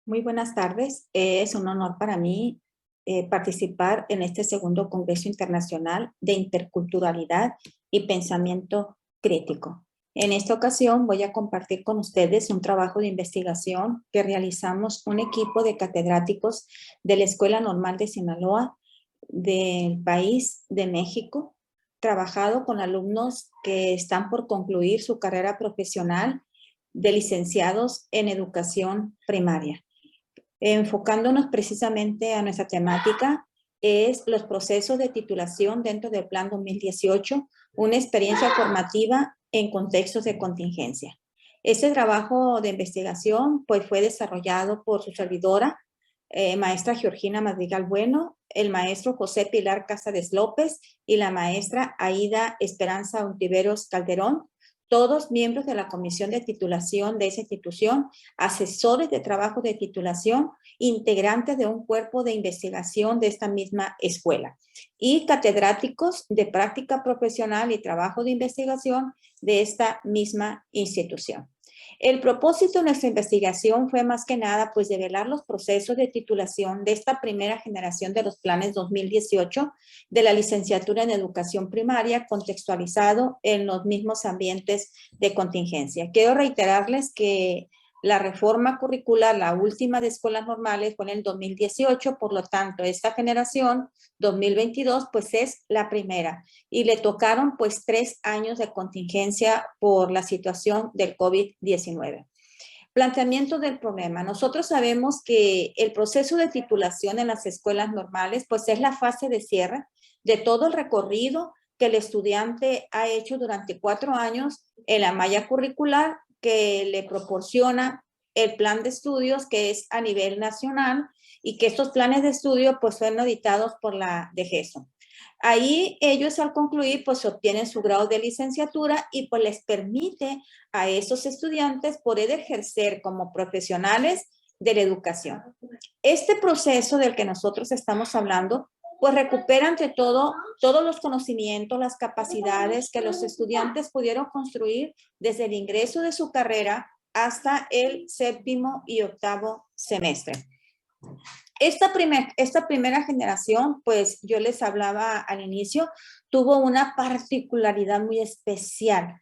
Muy buenas tardes. Es un honor para mí participar en este segundo Congreso Internacional de Interculturalidad y Pensamiento Crítico. En esta ocasión voy a compartir con ustedes un trabajo de investigación que realizamos un equipo de catedráticos de la Escuela Normal de Sinaloa del país de México, trabajado con alumnos que están por concluir su carrera profesional de licenciados en educación primaria. Enfocándonos precisamente a nuestra temática, es los procesos de titulación dentro del Plan 2018, una experiencia formativa en contextos de contingencia. Este trabajo de investigación pues, fue desarrollado por su servidora, maestra Georgina Madrigal Bueno, el maestro José Pilar Cáceres López y la maestra Aida Esperanza Ontiveros Calderón, todos miembros de la comisión de titulación de esa institución, asesores de trabajo de titulación, integrantes de un cuerpo de investigación de esta misma escuela y catedráticos de práctica profesional y trabajo de investigación de esta misma institución. El propósito de nuestra investigación fue más que nada pues develar los procesos de titulación de esta primera generación de los planes 2018 de la licenciatura en educación primaria contextualizado en los mismos ambientes de contingencia. Quiero reiterarles que la reforma curricular, la última de escuelas normales, fue en el 2018, por lo tanto, esta generación 2022, pues es la primera. Y le tocaron pues 3 años de contingencia por la situación del COVID-19. Planteamiento del problema. Nosotros sabemos que el proceso de titulación en las escuelas normales, pues es la fase de cierre de todo el recorrido que el estudiante ha hecho durante 4 años en la malla curricular que le proporciona el plan de estudios que es a nivel nacional y que estos planes de estudio pues son auditados por la DGESO. Ahí ellos al concluir pues obtienen su grado de licenciatura y pues les permite a esos estudiantes poder ejercer como profesionales de la educación. Este proceso del que nosotros estamos hablando pues recupera ante todo todos los conocimientos, las capacidades que los estudiantes pudieron construir desde el ingreso de su carrera hasta el 7º y 8º semestre. Esta primera generación, pues yo les hablaba al inicio, tuvo una particularidad muy especial.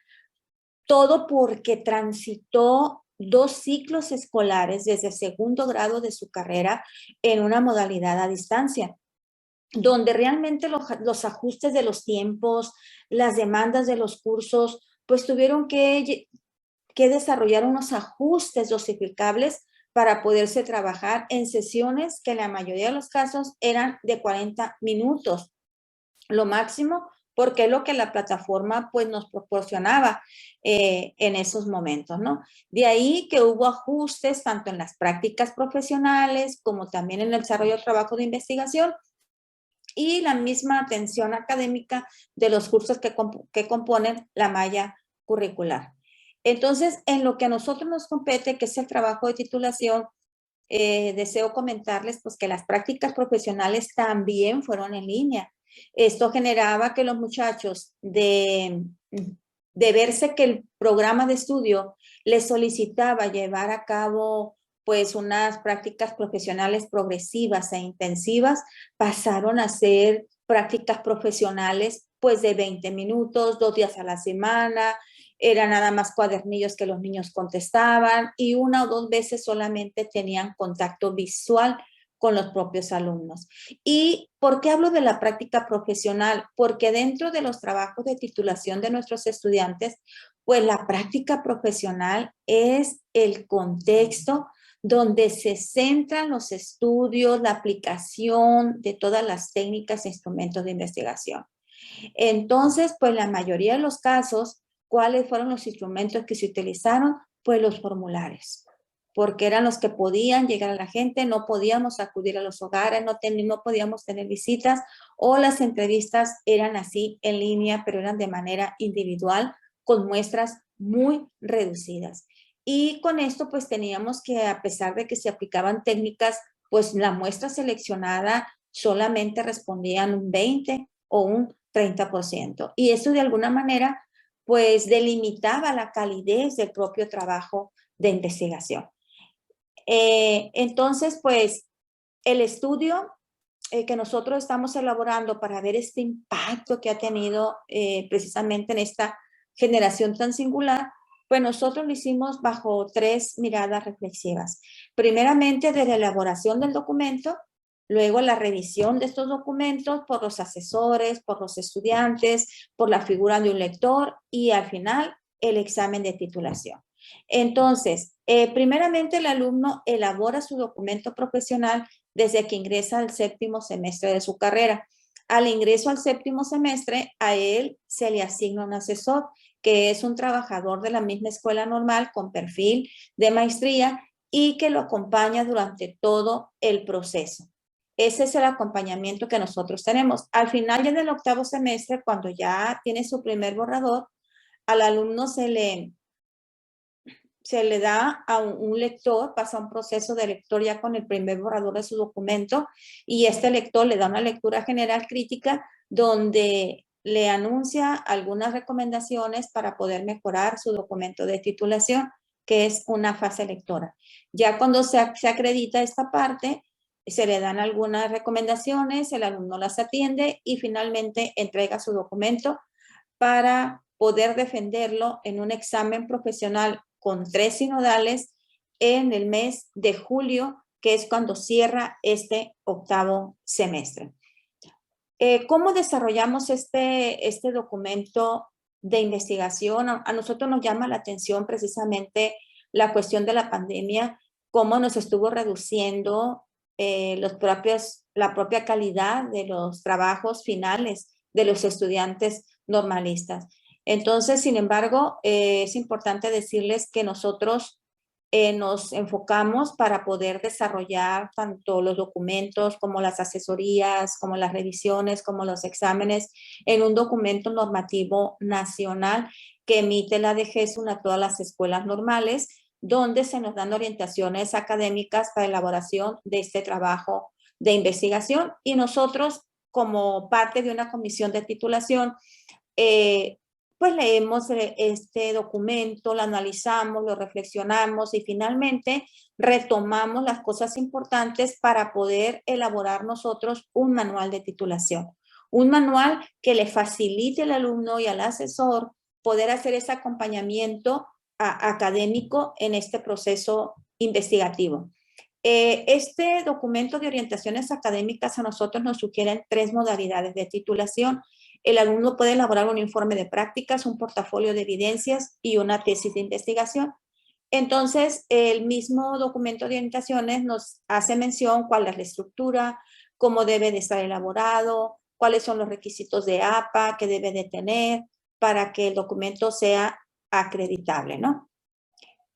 Todo porque transitó 2 ciclos escolares desde segundo grado de su carrera en una modalidad a distancia, donde realmente los ajustes de los tiempos, las demandas de los cursos, pues tuvieron que desarrollar unos ajustes dosificables para poderse trabajar en sesiones que en la mayoría de los casos eran de 40 minutos, lo máximo, porque es lo que la plataforma pues nos proporcionaba en esos momentos, ¿no? De ahí que hubo ajustes tanto en las prácticas profesionales como también en el desarrollo del trabajo de investigación y la misma atención académica de los cursos que componen la malla curricular. Entonces, en lo que a nosotros nos compete, que es el trabajo de titulación, deseo comentarles pues, que las prácticas profesionales también fueron en línea. Esto generaba que los muchachos de verse que el programa de estudio les solicitaba llevar a cabo pues unas prácticas profesionales progresivas e intensivas, pasaron a ser prácticas profesionales pues de 20 minutos, 2 días a la semana, eran nada más cuadernillos que los niños contestaban y 1 o 2 veces solamente tenían contacto visual con los propios alumnos. ¿Y por qué hablo de la práctica profesional? Porque dentro de los trabajos de titulación de nuestros estudiantes, pues la práctica profesional es el contexto donde se centran los estudios, la aplicación de todas las técnicas e instrumentos de investigación. Entonces, pues la mayoría de los casos, ¿cuáles fueron los instrumentos que se utilizaron? Pues los formularios, porque eran los que podían llegar a la gente, no podíamos acudir a los hogares, no podíamos tener visitas, o las entrevistas eran así en línea, pero eran de manera individual, con muestras muy reducidas. Y con esto pues teníamos que, a pesar de que se aplicaban técnicas, pues la muestra seleccionada solamente respondían un 20 o un 30%. Y eso de alguna manera pues delimitaba la calidez del propio trabajo de investigación. Entonces, pues, el estudio que nosotros estamos elaborando para ver este impacto que ha tenido precisamente en esta generación tan singular, pues nosotros lo hicimos bajo 3 miradas reflexivas. Primeramente, de la elaboración del documento, luego la revisión de estos documentos por los asesores, por los estudiantes, por la figura de un lector y al final el examen de titulación. Entonces, primeramente el alumno elabora su documento profesional desde que ingresa al 7º semestre de su carrera. Al ingreso al 7º semestre, a él se le asigna un asesor, que es un trabajador de la misma escuela normal con perfil de maestría y que lo acompaña durante todo el proceso. Ese es el acompañamiento que nosotros tenemos. Al final ya del 8º semestre, cuando ya tiene su primer borrador, al alumno se le da a un lector, pasa un proceso de lector ya con el primer borrador de su documento y este lector le da una lectura general crítica donde le anuncia algunas recomendaciones para poder mejorar su documento de titulación, que es una fase lectora. Ya cuando se acredita esta parte, se le dan algunas recomendaciones, el alumno las atiende y finalmente entrega su documento para poder defenderlo en un examen profesional con 3 sinodales en el mes de julio, que es cuando cierra este 8º semestre. ¿Cómo desarrollamos este documento de investigación? A nosotros nos llama la atención precisamente la cuestión de la pandemia, cómo nos estuvo reduciendo la propia calidad de los trabajos finales de los estudiantes normalistas. Entonces, sin embargo, es importante decirles que nosotros nos enfocamos para poder desarrollar tanto los documentos como las asesorías, como las revisiones, como los exámenes en un documento normativo nacional que emite la DGESUN a todas las escuelas normales, donde se nos dan orientaciones académicas para elaboración de este trabajo de investigación y nosotros como parte de una comisión de titulación pues leemos este documento, lo analizamos, lo reflexionamos y finalmente retomamos las cosas importantes para poder elaborar nosotros un manual de titulación. Un manual que le facilite al alumno y al asesor poder hacer ese acompañamiento académico en este proceso investigativo. Este documento de orientaciones académicas a nosotros nos sugieren 3 modalidades de titulación. El alumno puede elaborar un informe de prácticas, un portafolio de evidencias y una tesis de investigación. Entonces, el mismo documento de orientaciones nos hace mención cuál es la estructura, cómo debe de estar elaborado, cuáles son los requisitos de APA que debe de tener para que el documento sea acreditable, ¿no?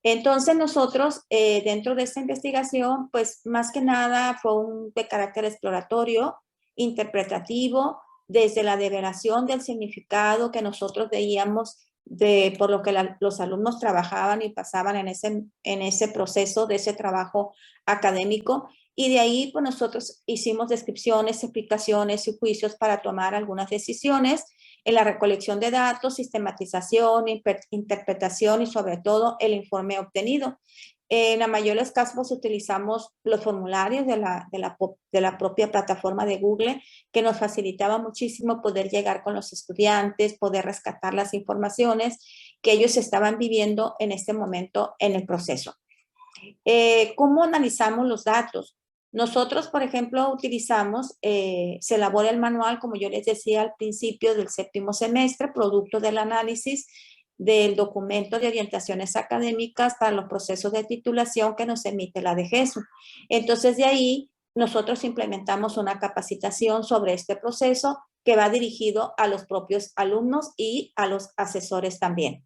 Entonces nosotros, dentro de esta investigación, pues más que nada fue de carácter exploratorio, interpretativo, desde la develación del significado que nosotros veíamos por lo que los alumnos trabajaban y pasaban en ese proceso de ese trabajo académico. Y de ahí, pues nosotros hicimos descripciones, explicaciones y juicios para tomar algunas decisiones en la recolección de datos, sistematización, interpretación y sobre todo el informe obtenido. En la mayoría de los casos utilizamos los formularios de la propia plataforma de Google, que nos facilitaba muchísimo poder llegar con los estudiantes, poder rescatar las informaciones que ellos estaban viviendo en este momento en el proceso. ¿Cómo analizamos los datos? Nosotros, por ejemplo, utilizamos, se elabora el manual, como yo les decía al principio del 7º semestre, producto del análisis del documento de orientaciones académicas para los procesos de titulación que nos emite la DGESUN. Entonces, de ahí, nosotros implementamos una capacitación sobre este proceso que va dirigido a los propios alumnos y a los asesores también.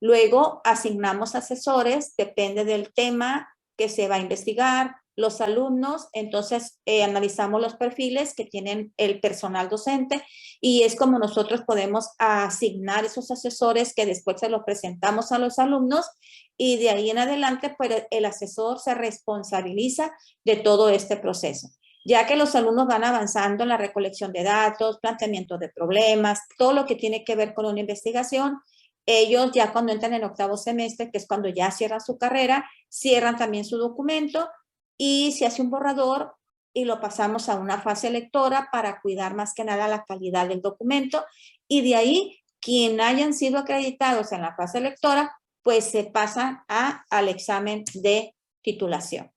Luego, asignamos asesores, depende del tema que se va a investigar, los alumnos, entonces analizamos los perfiles que tienen el personal docente y es como nosotros podemos asignar esos asesores que después se los presentamos a los alumnos y de ahí en adelante pues el asesor se responsabiliza de todo este proceso. Ya que los alumnos van avanzando en la recolección de datos, planteamiento de problemas, todo lo que tiene que ver con una investigación, Ellos ya cuando entran en octavo semestre, que es cuando ya cierran su carrera, cierran también su documento y se hace un borrador y lo pasamos a una fase lectora para cuidar más que nada la calidad del documento, y de ahí quien hayan sido acreditados en la fase lectora pues se pasan al examen de titulación.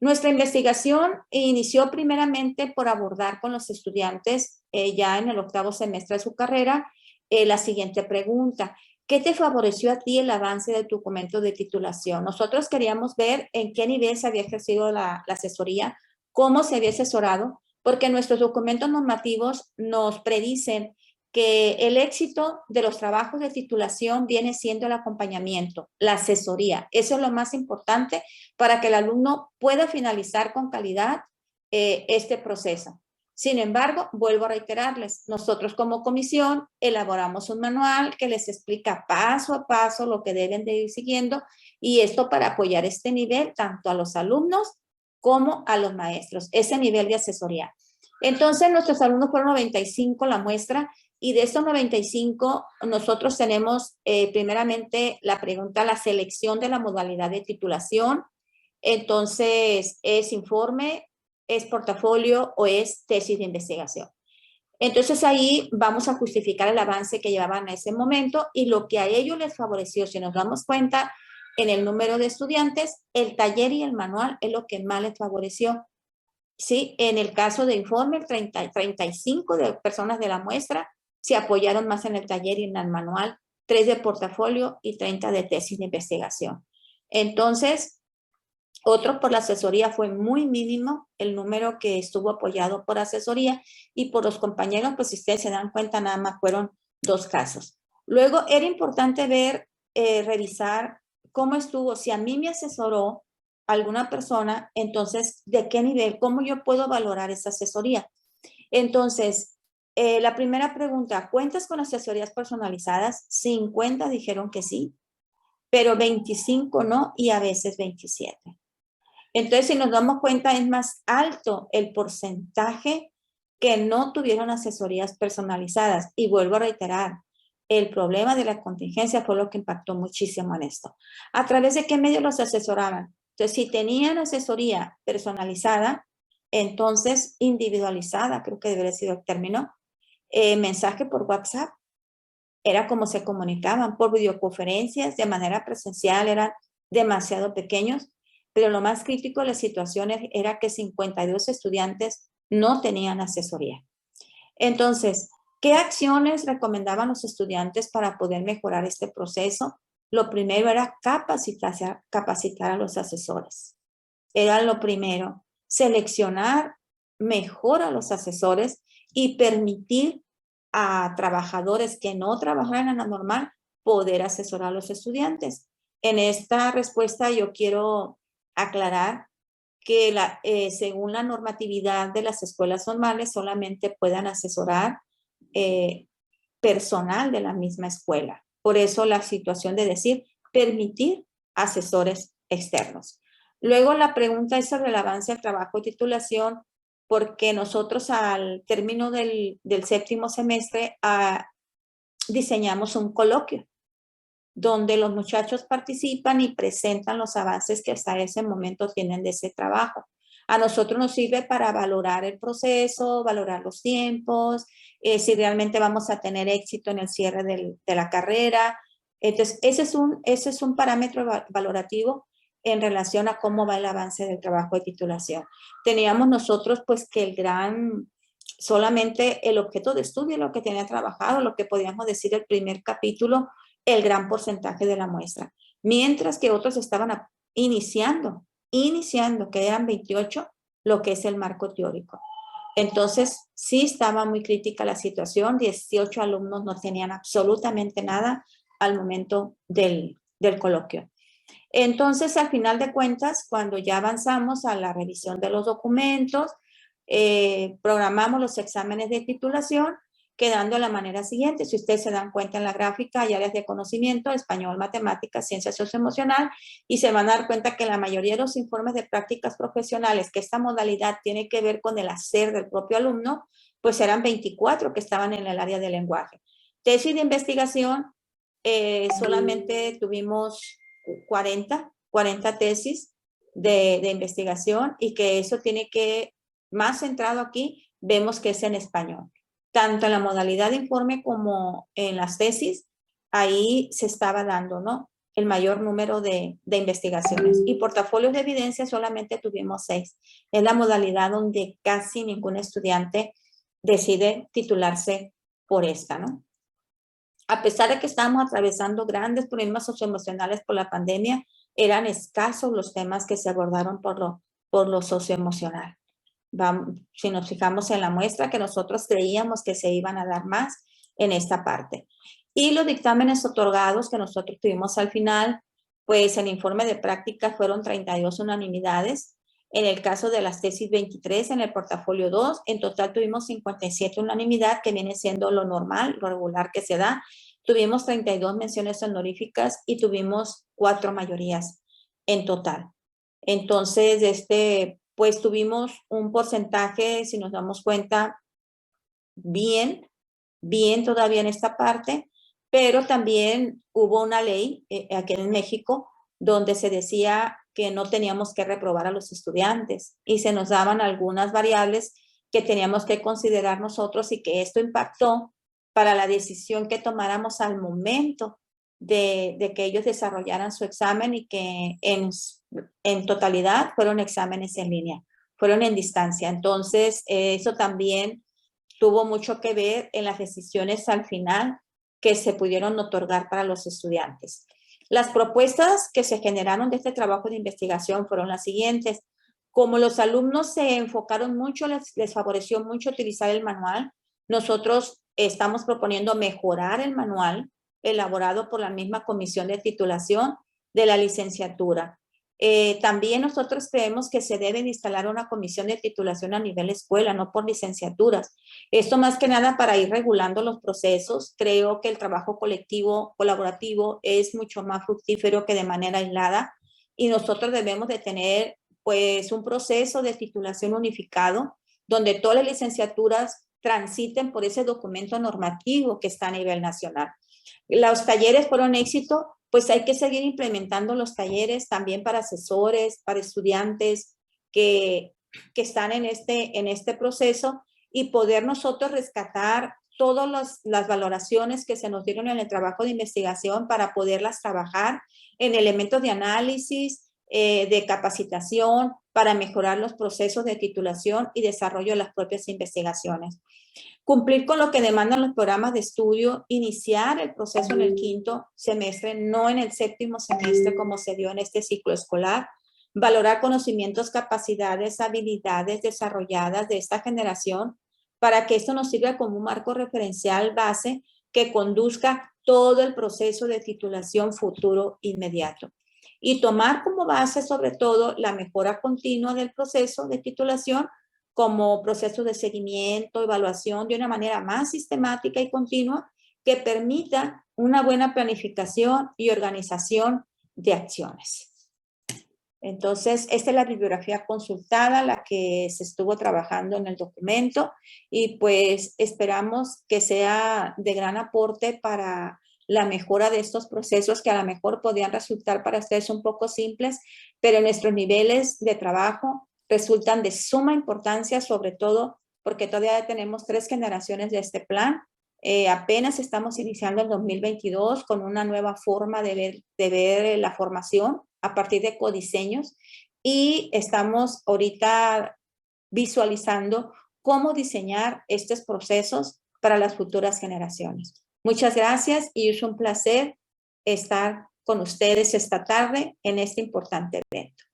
Nuestra investigación inició primeramente por abordar con los estudiantes ya en el octavo semestre de su carrera la siguiente pregunta: ¿qué te favoreció a ti el avance de tu documento de titulación? Nosotros queríamos ver en qué nivel se había ejercido la asesoría, cómo se había asesorado, porque nuestros documentos normativos nos predicen que el éxito de los trabajos de titulación viene siendo el acompañamiento, la asesoría. Eso es lo más importante para que el alumno pueda finalizar con calidad este proceso. Sin embargo, vuelvo a reiterarles, nosotros como comisión elaboramos un manual que les explica paso a paso lo que deben de ir siguiendo, y esto para apoyar este nivel tanto a los alumnos como a los maestros, ese nivel de asesoría. Entonces, nuestros alumnos fueron 95 la muestra, y de estos 95 nosotros tenemos primeramente la pregunta, la selección de la modalidad de titulación. Entonces, ¿es informe, es portafolio o es tesis de investigación? Entonces ahí vamos a justificar el avance que llevaban en ese momento y lo que a ellos les favoreció. Si nos damos cuenta en el número de estudiantes, el taller y el manual es lo que más les favoreció. Sí, en el caso de informe, 35 de personas de la muestra se apoyaron más en el taller y en el manual, 3 de portafolio y 30 de tesis de investigación. Entonces, otro por la asesoría fue muy mínimo el número que estuvo apoyado por asesoría, y por los compañeros, pues si ustedes se dan cuenta, nada más fueron 2 casos. Luego era importante ver, revisar cómo estuvo, si a mí me asesoró alguna persona, entonces, ¿de qué nivel? ¿Cómo yo puedo valorar esa asesoría? Entonces, la primera pregunta, ¿cuentas con asesorías personalizadas? 50 dijeron que sí, pero 25 no, y a veces 27. Entonces, si nos damos cuenta, es más alto el porcentaje que no tuvieron asesorías personalizadas. Y vuelvo a reiterar, el problema de la contingencia fue lo que impactó muchísimo en esto. ¿A través de qué medios los asesoraban? Entonces, si tenían asesoría personalizada, entonces individualizada, creo que debería ser el término, mensaje por WhatsApp, era como se comunicaban, por videoconferencias, de manera presencial, eran demasiado pequeños, pero lo más crítico de las situaciones era que 52 estudiantes no tenían asesoría. Entonces, ¿qué acciones recomendaban los estudiantes para poder mejorar este proceso? Lo primero era capacitar a los asesores. Era lo primero, seleccionar mejor a los asesores y permitir a trabajadores que no trabajaran en la normal poder asesorar a los estudiantes. En esta respuesta yo quiero aclarar que según la normatividad de las escuelas normales solamente puedan asesorar personal de la misma escuela. Por eso la situación de decir permitir asesores externos. Luego la pregunta es sobre el avance del trabajo de titulación, porque nosotros al término del séptimo semestre diseñamos un coloquio donde los muchachos participan y presentan los avances que hasta ese momento tienen de ese trabajo. A nosotros nos sirve para valorar el proceso, valorar los tiempos, si realmente vamos a tener éxito en el cierre de la carrera. Entonces, ese es un parámetro valorativo en relación a cómo va el avance del trabajo de titulación. Teníamos nosotros pues que solamente el objeto de estudio, lo que tenía trabajado, lo que podíamos decir el primer capítulo, el gran porcentaje de la muestra, mientras que otros estaban iniciando, que eran 28, lo que es el marco teórico. Entonces, sí estaba muy crítica la situación, 18 alumnos no tenían absolutamente nada al momento del coloquio. Entonces, al final de cuentas, cuando ya avanzamos a la revisión de los documentos, programamos los exámenes de titulación, quedando de la manera siguiente. Si ustedes se dan cuenta en la gráfica, hay áreas de conocimiento, español, matemáticas, ciencia socioemocional, y se van a dar cuenta que la mayoría de los informes de prácticas profesionales, que esta modalidad tiene que ver con el hacer del propio alumno, pues eran 24 que estaban en el área de lenguaje. Tesis de investigación, solamente tuvimos 40 tesis de investigación, y que eso tiene que, más centrado aquí, vemos que es en español. Tanto en la modalidad de informe como en las tesis, ahí se estaba dando, ¿no?, el mayor número de investigaciones. Y portafolios de evidencia solamente tuvimos 6. Es la modalidad donde casi ningún estudiante decide titularse por esta, ¿no? A pesar de que estábamos atravesando grandes problemas socioemocionales por la pandemia, eran escasos los temas que se abordaron por lo socioemocional. Si nos fijamos en la muestra, que nosotros creíamos que se iban a dar más en esta parte. Y los dictámenes otorgados que nosotros tuvimos al final, pues en informe de práctica fueron 32 unanimidades. En el caso de las tesis 23, en el portafolio 2, en total tuvimos 57 unanimidad, que viene siendo lo normal, lo regular que se da. Tuvimos 32 menciones honoríficas y tuvimos 4 mayorías en total. Entonces, pues tuvimos un porcentaje, si nos damos cuenta, bien todavía en esta parte, pero también hubo una ley aquí en México donde se decía que no teníamos que reprobar a los estudiantes, y se nos daban algunas variables que teníamos que considerar nosotros, y que esto impactó para la decisión que tomáramos al momento de que ellos desarrollaran su examen, y que en totalidad fueron exámenes en línea, fueron en distancia. Entonces, eso también tuvo mucho que ver en las decisiones al final que se pudieron otorgar para los estudiantes. Las propuestas que se generaron de este trabajo de investigación fueron las siguientes. Como los alumnos se enfocaron mucho, les favoreció mucho utilizar el manual, nosotros estamos proponiendo mejorar el manual elaborado por la misma comisión de titulación de la licenciatura. También nosotros creemos que se debe instalar una comisión de titulación a nivel escuela, no por licenciaturas. Esto más que nada para ir regulando los procesos. Creo que el trabajo colectivo, colaborativo, es mucho más fructífero que de manera aislada, y nosotros debemos de tener pues un proceso de titulación unificado donde todas las licenciaturas transiten por ese documento normativo que está a nivel nacional. Los talleres fueron éxito, pues hay que seguir implementando los talleres también para asesores, para estudiantes que están en este proceso, y poder nosotros rescatar todas las valoraciones que se nos dieron en el trabajo de investigación para poderlas trabajar en elementos de análisis, de capacitación, para mejorar los procesos de titulación y desarrollo de las propias investigaciones. Cumplir con lo que demandan los programas de estudio, iniciar el proceso en el 5º semestre, no en el 7º semestre como se dio en este ciclo escolar. Valorar conocimientos, capacidades, habilidades desarrolladas de esta generación, para que esto nos sirva como un marco referencial base que conduzca todo el proceso de titulación futuro inmediato. Y tomar como base, sobre todo, la mejora continua del proceso de titulación como proceso de seguimiento, evaluación, de una manera más sistemática y continua, que permita una buena planificación y organización de acciones. Entonces, esta es la bibliografía consultada, la que se estuvo trabajando en el documento, y pues esperamos que sea de gran aporte para la mejora de estos procesos, que a lo mejor podrían resultar para ustedes un poco simples, pero en nuestros niveles de trabajo resultan de suma importancia, sobre todo porque todavía tenemos 3 generaciones de este plan. Apenas estamos iniciando el 2022 con una nueva forma de ver la formación a partir de codiseños, y estamos ahorita visualizando cómo diseñar estos procesos para las futuras generaciones. Muchas gracias, y es un placer estar con ustedes esta tarde en este importante evento.